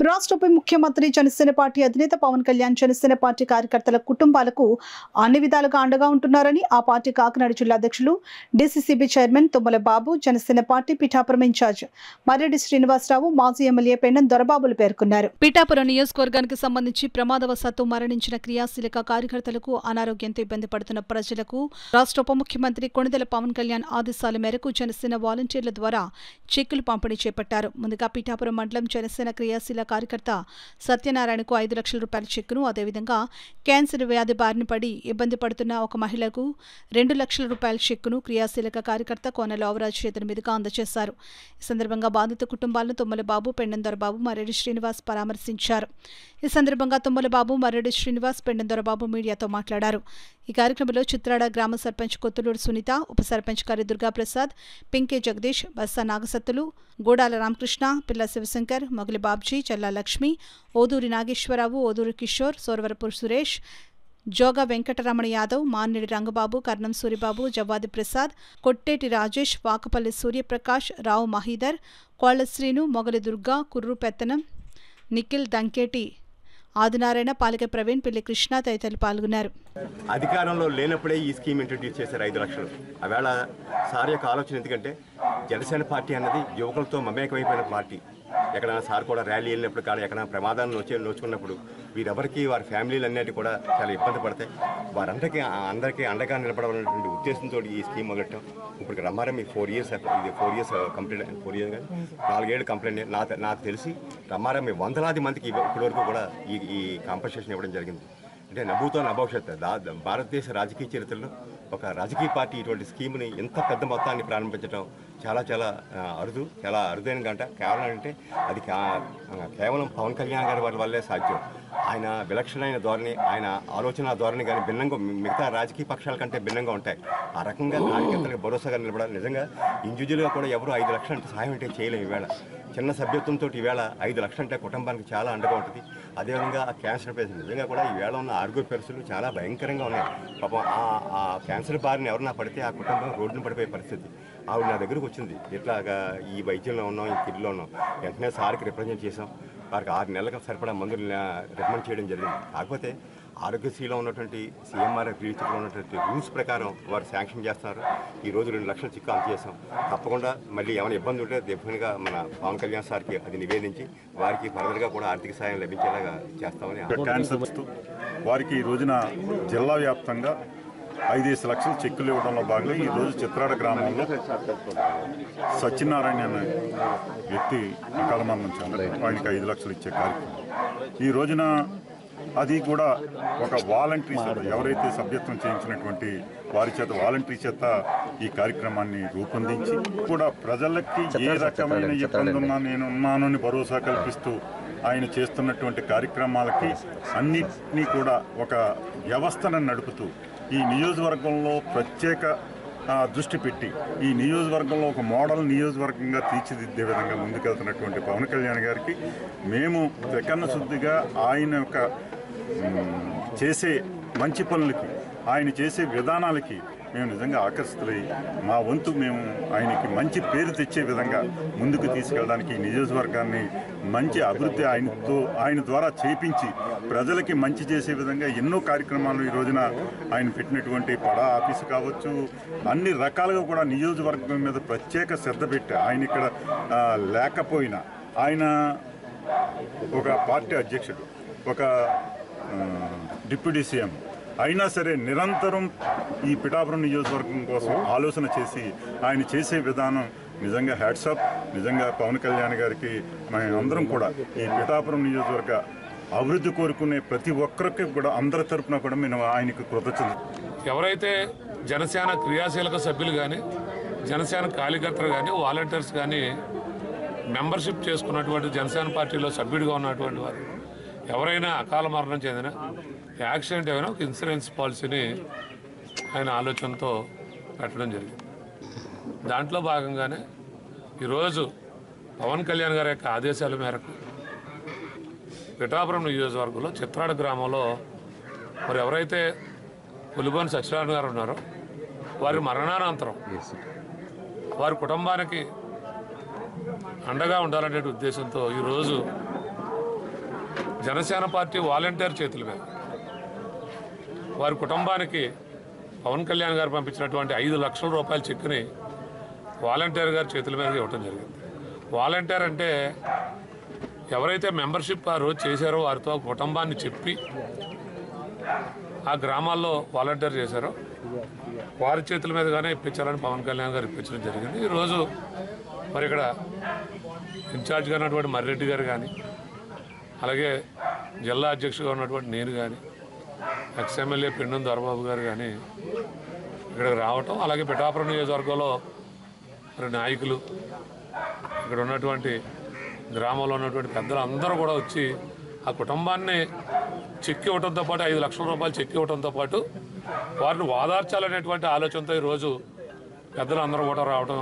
రాష్ట్ర ఉప ముఖ్యమంత్రి జనసేన పార్టీ అధినేత పవన్ కళ్యాణ్ జనసేన పార్టీ కార్యకర్తల కుటుంబాలకు అన్ని విధాలుగా అండగా ఉంటున్నారని ఆ పార్టీ కాకినాడ జిల్లా అధ్యక్షులు డీసీసీబీ చైర్మన్ తుమ్మల బాబు, జనసేన పార్టీ పిఠాపురం ఇన్ఛార్జ్ మర్రెడ్డి శ్రీనివాసరావు, మాజీ ఎమ్మెల్యే పెండం దొరబాబులు పేర్కొన్నారు. పిఠాపురం నియోజకవర్గానికి సంబంధించి ప్రమాదవశాత్తు మరణించిన క్రియాశీలక కార్యకర్తలకు, అనారోగ్యంతో ఇబ్బంది పడుతున్న ప్రజలకు రాష్ట్ర ఉప ముఖ్యమంత్రి కొణిదెల పవన్ కళ్యాణ్ ఆదేశాల మేరకు జనసేన వాలంటీర్ల ద్వారా చెక్కులు పంపిణీ చేపట్టారు. ముందుగా పిఠాపురం మండలం జనసేన క్రియాశీల కార్యకర్త సత్యనారాయణకు 5 లక్షల రూపాయల చెక్కును, అదేవిధంగా క్యాన్సర్ వ్యాధి బారిన పడి ఇబ్బంది పడుతున్న ఒక మహిళకు 2 లక్షల రూపాయల చెక్కును క్రియాశీలక కార్యకర్త కోనెల ఓవరాజ్ చేతుల మీదుగా అందజేశారు. ఈ సందర్భంగా బాధిత కుటుంబాలను తుమ్మల బాబు, పెండం దొరబాబు, మర్రెడ్డి శ్రీనివాస్ పరామర్శించారు. ఈ సందర్భంగా తుమ్మల బాబు, మర్రెడ్డి శ్రీనివాస్, పెండం దొరబాబు మీడియాతో మాట్లాడారు. ఈ కార్యక్రమంలో చిత్రాడ గ్రామ సర్పంచ్ కొత్తలూరు సునీత, ఉప సర్పంచ్ కరి దుర్గాప్రసాద్, పింకే జగదీష్, బస్సా నాగసత్తులు, గూడాల రామకృష్ణ, పిల్ల శివశంకర్, మొగలి బాబ్జీ, చల్లా లక్ష్మి, ఓదూరి నాగేశ్వరరావు, ఓదూరి కిషోర్, సోరవరపు సురేష్, జోగా వెంకటరమణ యాదవ్, మాన్నిడి రంగబాబు, కర్ణం సూరిబాబు, జవ్వాది ప్రసాద్, కొట్టేటి రాజేష్, వాకపల్లి సూర్యప్రకాష్, రావు మహీదర్, కోళ్ల శ్రీను, మొగలి దుర్గా, కుర్రు పెత్తనం, నిఖిల్, దంకేటి ఆదినారాయణ, పాలిక ప్రవీణ్, పిల్లి కృష్ణ తదితరులు పాల్గొన్నారు. అధికారంలో లేనప్పుడే ఈ స్కీమ్ ఇంట్రడ్యూస్ చేశారు 5 లక్షలు. ఆవేళ సార్ యొక్క ఆలోచన ఎందుకంటే జనసేన పార్టీ అన్నది యువకులతో మమేకమైపోయిన పార్టీ. ఎక్కడైనా సార్ కూడా ర్యాలీ వెళ్ళినప్పుడు కానీ ఎక్కడైనా ప్రమాదాలను నోచుకున్నప్పుడు వీరెవరికి వారి ఫ్యామిలీలు అన్నిటి కూడా చాలా ఇబ్బంది పడతాయి. అందరికీ అండగా నిలబడాలనేటువంటి ఉద్దేశంతో ఈ స్కీమ్ మొదలెట్టాం. ఇప్పుడు రమ్మారమ్మ 4 ఇయర్స్ కంప్లీట్ 4 ఇయర్స్ కానీ 4 ఏళ్ళు కంప్లైంట్. నాకు తెలిసి రమ్మారమ్మ వందలాది మందికి ఇప్పటివరకు కూడా ఈ కాంపన్సేషన్ ఇవ్వడం జరిగింది. అంటే నభూతో నభవిష్యత్ భారతదేశ రాజకీయ చరిత్రలో ఒక రాజకీయ పార్టీ ఇటువంటి స్కీమ్ని ఎంత పెద్ద మొత్తాన్ని ప్రారంభించడం చాలా చాలా అరుదైన గంట. కేవలం అంటే అది కేవలం పవన్ కళ్యాణ్ గారి వల్లే సాధ్యం. ఆయన విలక్షణమైన ధోరణి, ఆయన ఆలోచన ధోరణి కానీ భిన్నంగా మిగతా రాజకీయ పక్షాల కంటే భిన్నంగా ఉంటాయి. ఆ రకంగా కార్యకర్తలకు భరోసాగా నిలబడాలి. నిజంగా ఇండివిజువల్గా కూడా ఎవరు 5 లక్షలు అంటే సహాయం అంటే చేయలేము. ఈవేళ చిన్న సభ్యత్వంతో ఈవేళ 5 లక్షలు అంటే కుటుంబానికి చాలా అండగా ఉంటుంది. అదేవిధంగా ఆ క్యాన్సర్ పేషెంట్ నిజంగా కూడా ఈవేళ ఉన్న ఆరోగ్య పరిస్థితులు చాలా భయంకరంగా ఉన్నాయి. పాపం ఆ క్యాన్సర్ బారిన ఎవరన్నా పడితే ఆ కుటుంబం రోడ్డున పడిపోయే పరిస్థితి. ఆవిడ నా దగ్గరకు వచ్చింది, ఇట్లాగా ఈ వైద్యంలో ఉన్నాం, ఈ కిడ్లో ఉన్నాం. వెంటనే సార్కి రిప్రజెంట్ చేసాం. వారికి 6 నెలలకు సరిపడా మందులు రికమెండ్ చేయడం జరిగింది. కాకపోతే ఆరోగ్యశ్రీలో ఉన్నటువంటి సీఎంఆర్ రిజిస్టర్లో ఉన్నటువంటి రూల్స్ ప్రకారం వారు శాంక్షన్ చేస్తున్నారు. ఈరోజు 2 లక్షల చెక్కు అందజేసాం. తప్పకుండా మళ్ళీ ఏమైనా ఇబ్బంది ఉంటే డెఫినెట్గా మన పవన్ కళ్యాణ్ సార్కి అది నివేదించి వారికి ఫర్దర్గా కూడా ఆర్థిక సాయం లభించేలాగా చేస్తామని. క్యాన్సర్ వారికి ఈ రోజున జిల్లా వ్యాప్తంగా 5 లక్షల చెక్కులు ఇవ్వడంలో భాగంగా ఈరోజు చిత్రాడ గ్రామంలో సత్యనారాయణ అనే వ్యక్తి అకాల మరణం చెందడం, ఆయనకి 5 లక్షలు ఇచ్చే కార్యక్రమం ఈ రోజున. అది కూడా ఒక వాలంటరీ ఎవరైతే సభ్యత్వం చేయించినటువంటి వారి చేత వాలంటరీ చేత ఈ కార్యక్రమాన్ని రూపొందించి కూడా ప్రజలకి ఏ రకమైన ఇబ్బంది ఉన్నా నేనున్నానని భరోసా కల్పిస్తూ ఆయన చేస్తున్నటువంటి కార్యక్రమాలకి అన్నిటినీ కూడా ఒక వ్యవస్థను నడుపుతూ ఈ నియోజకవర్గంలో ప్రత్యేక దృష్టి పెట్టి ఈ నియోజకవర్గంలో ఒక మోడల్ నియోజకవర్గంగా తీర్చిదిద్దే విధంగా ముందుకెళ్తున్నటువంటి పవన్ కళ్యాణ్ గారికి మేము త్రికరణ శుద్ధిగా ఆయన యొక్క చేసే మంచి పనులకి, ఆయన చేసే విధానాలకి మేము నిజంగా ఆకర్షితులై మా వంతు మేము ఆయనకి మంచి పేరు తెచ్చే విధంగా ముందుకు తీసుకెళ్ళడానికి ఈ నియోజకవర్గాన్ని మంచి అభివృద్ధి ఆయన ద్వారా చేపించి ప్రజలకి మంచి చేసే విధంగా ఎన్నో కార్యక్రమాలు ఈ రోజున ఆయన పెట్టినటువంటి పడా ఆఫీసు కావచ్చు, అన్ని రకాలుగా కూడా నియోజకవర్గం మీద ప్రత్యేక శ్రద్ధ పెట్టి ఆయన ఇక్కడ లేకపోయినా ఆయన ఒక పార్టీ అధ్యక్షుడు, ఒక డిప్యూటీ సీఎం అయినా సరే నిరంతరం ఈ పిఠాపురం నియోజకవర్గం కోసం ఆలోచన చేసి ఆయన చేసే విధానం నిజంగా హ్యాట్సాప్. నిజంగా పవన్ కళ్యాణ్ గారికి మనందరం కూడా ఈ పిఠాపురం నియోజకవర్గ అభివృద్ధి కోరుకునే ప్రతి ఒక్కరికి కూడా అందరి తరఫున కూడా మేము ఆయనకు కృతజ్ఞతలు. ఎవరైతే జనసేన క్రియాశీలక సభ్యులు కానీ, జనసేన కార్యకర్తలు కానీ, వాలంటీర్స్ కానీ మెంబర్షిప్ చేసుకున్నటువంటి జనసేన పార్టీలో సభ్యుడిగా ఉన్నటువంటి వారు ఎవరైనా అకాల మరణం చెందిన, యాక్సిడెంట్ ఏమైనా ఒక ఇన్సూరెన్స్ పాలసీని ఆయన ఆలోచనతో పెట్టడం జరిగింది. దాంట్లో భాగంగానే ఈరోజు పవన్ కళ్యాణ్ గారి యొక్క ఆదేశాల మేరకు పిఠాపురం నియోజకవర్గంలో చిత్రాడ గ్రామంలో మరి ఎవరైతే పులిబోని సత్యనారాయణ గారు ఉన్నారో వారి మరణానంతరం వారి కుటుంబానికి అండగా ఉండాలనే ఉద్దేశంతో ఈరోజు జనసేన పార్టీ వాలంటీర్ చేతుల మీద వారి కుటుంబానికి పవన్ కళ్యాణ్ గారు పంపించినటువంటి 5 లక్షల రూపాయల చెక్కుని వాలంటీర్ గారి చేతుల మీద ఇవ్వటం జరిగింది. వాలంటీర్ అంటే ఎవరైతే మెంబర్షిప్ ఆ రోజు చేశారో వారితో కుటుంబాన్ని చెప్పి ఆ గ్రామాల్లో వాలంటీర్ చేశారో వారి చేతుల మీదుగానే ఇప్పించాలని పవన్ కళ్యాణ్ గారు ఇప్పించడం జరిగింది. ఈరోజు మరి ఇక్కడ ఇన్ఛార్జ్గా ఉన్నటువంటి మర్రెడ్డి గారు కానీ, అలాగే జిల్లా అధ్యక్షుడిగా ఉన్నటువంటి నేను కానీ, ఎక్స్ఎమ్మెల్యే పెండం దొరబాబు గారు కానీ ఇక్కడికి రావటం, అలాగే పిఠాపురం నియోజకవర్గంలో మరి నాయకులు, ఇక్కడ ఉన్నటువంటి గ్రామంలో ఉన్నటువంటి పెద్దలు అందరూ కూడా వచ్చి ఆ కుటుంబాన్ని చెక్ ఇవ్వడంతో పాటు 5 లక్షల రూపాయలు చెక్ ఇవ్వడంతో పాటు వారిని ఓదార్చాలనేటువంటి ఆలోచనతో ఈరోజు పెద్దలు అందరూ కూడా రావడం